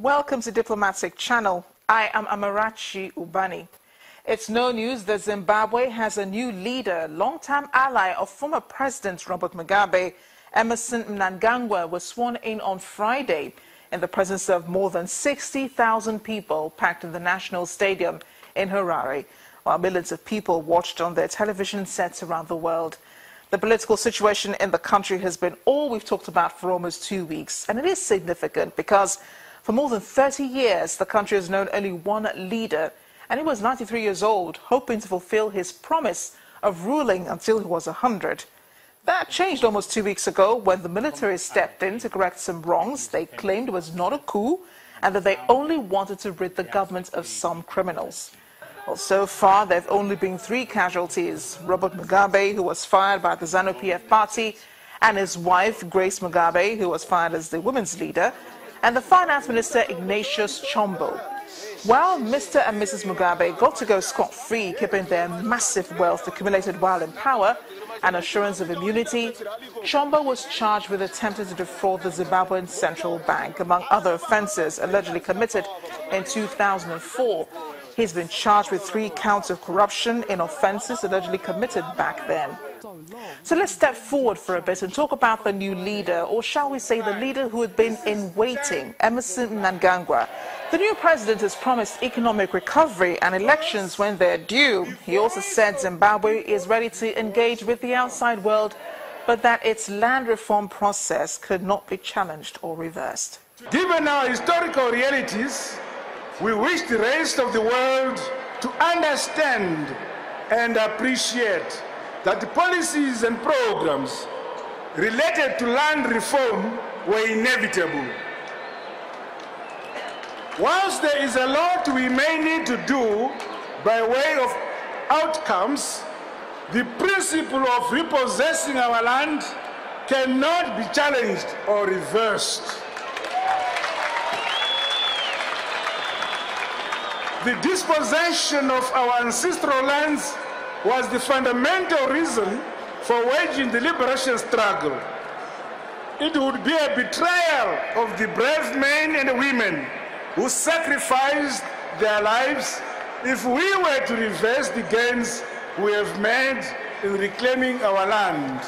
Welcome to Diplomatic Channel. I am Amarachi Ubani. It's no news that Zimbabwe has a new leader, longtime ally of former President Robert Mugabe. Emmerson Mnangagwa was sworn in on Friday in the presence of more than 60,000 people packed in the National Stadium in Harare, while millions of people watched on their television sets around the world. The political situation in the country has been all we've talked about for almost 2 weeks, and it is significant because for more than 30 years, the country has known only one leader, and he was 93 years old, hoping to fulfill his promise of ruling until he was 100. That changed almost 2 weeks ago when the military stepped in to correct some wrongs they claimed was not a coup and that they only wanted to rid the government of some criminals. Well, so far, there have only been 3 casualties: Robert Mugabe, who was fired by the ZANU-PF party, and his wife, Grace Mugabe, who was fired as the women's leader, and the finance minister, Ignatius Chombo. While Mr. and Mrs. Mugabe got to go scot-free, keeping their massive wealth accumulated while in power and assurance of immunity, Chombo was charged with attempting to defraud the Zimbabwean Central Bank, among other offences allegedly committed in 2004. He's been charged with 3 counts of corruption in offences allegedly committed back then. So let's step forward for a bit and talk about the new leader, or shall we say the leader who had been in waiting, Emmerson Mnangagwa. The new president has promised economic recovery and elections when they're due. He also said Zimbabwe is ready to engage with the outside world, but that its land reform process could not be challenged or reversed. Given our historical realities, we wish the rest of the world to understand and appreciate that the policies and programs related to land reform were inevitable. Whilst there is a lot we may need to do by way of outcomes, the principle of repossessing our land cannot be challenged or reversed. The dispossession of our ancestral lands was the fundamental reason for waging the liberation struggle. It would be a betrayal of the brave men and women who sacrificed their lives if we were to reverse the gains we have made in reclaiming our land.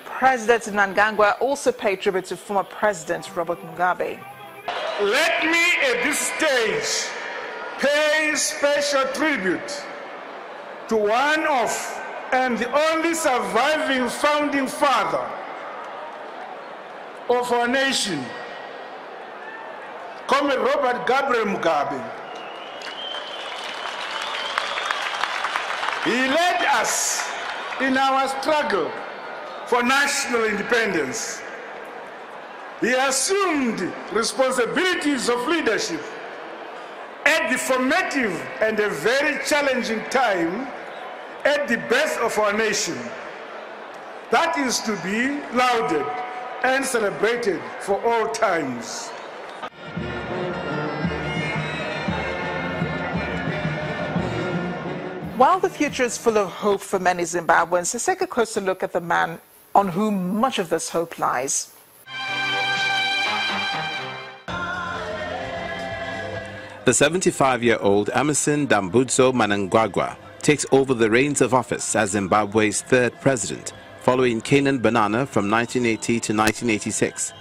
President Mnangagwa also paid tribute to former President Robert Mugabe. Let me at this stage pay special tribute to one of and the only surviving founding father of our nation, Comrade Robert Gabriel Mugabe. He led us in our struggle for national independence. He assumed responsibilities of leadership at the formative and a very challenging time at the birth of our nation. That is to be lauded and celebrated for all times. While the future is full of hope for many Zimbabweans, let's take a closer look at the man on whom much of this hope lies. The 75-year-old Emmerson Mnangagwa takes over the reins of office as Zimbabwe's 3rd president, following Canaan Banana from 1980 to 1986,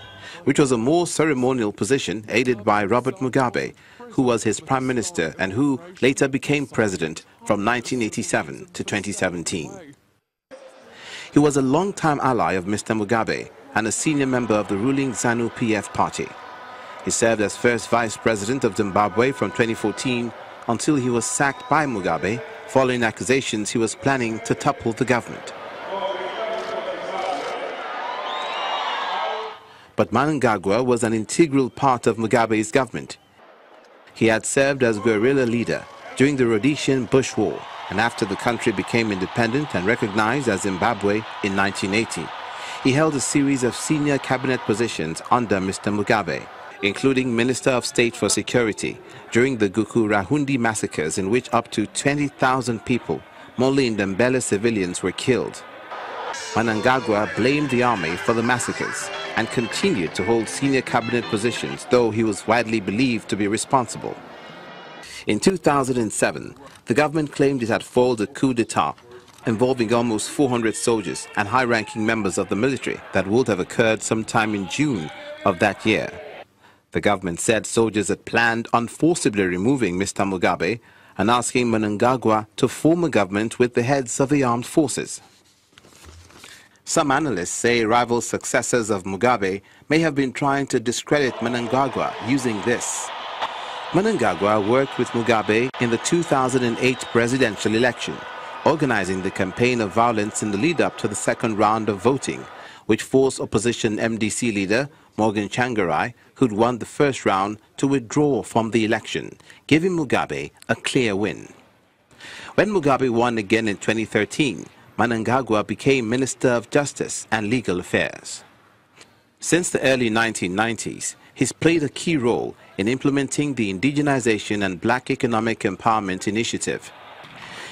which was a more ceremonial position aided by Robert Mugabe, who was his prime minister and who later became president from 1987 to 2017. He was a long-time ally of Mr. Mugabe and a senior member of the ruling ZANU-PF party. He served as first vice president of Zimbabwe from 2014 until he was sacked by Mugabe following accusations he was planning to topple the government. But Mnangagwa was an integral part of Mugabe's government. He had served as guerrilla leader during the Rhodesian Bush War, and after the country became independent and recognized as Zimbabwe in 1980, he held a series of senior cabinet positions under Mr. Mugabe, including Minister of State for Security during the Gukurahundi massacres, in which up to 20,000 people, mostly Ndebele civilians, were killed. Mnangagwa blamed the army for the massacres. and continued to hold senior cabinet positions, though he was widely believed to be responsible. In 2007, the government claimed it had foiled a coup d'etat involving almost 400 soldiers and high-ranking members of the military that would have occurred sometime in June of that year. The government said soldiers had planned on forcibly removing Mr. Mugabe and asking Mnangagwa to form a government with the heads of the armed forces. Some analysts say rival successors of Mugabe may have been trying to discredit Mnangagwa using this. Mnangagwa worked with Mugabe in the 2008 presidential election, organizing the campaign of violence in the lead-up to the second round of voting, which forced opposition MDC leader Morgan Tsvangirai, who'd won the first round, to withdraw from the election, giving Mugabe a clear win. When Mugabe won again in 2013, Mnangagwa became Minister of Justice and Legal Affairs. Since the early 1990s, he's played a key role in implementing the Indigenization and Black Economic Empowerment Initiative.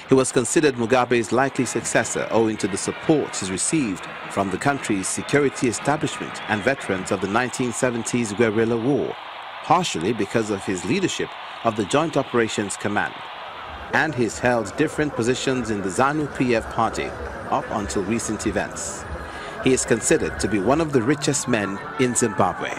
He was considered Mugabe's likely successor owing to the support he's received from the country's security establishment and veterans of the 1970s guerrilla war, partially because of his leadership of the Joint Operations Command. And he's held different positions in the ZANU-PF party up until recent events. He is considered to be one of the richest men in Zimbabwe.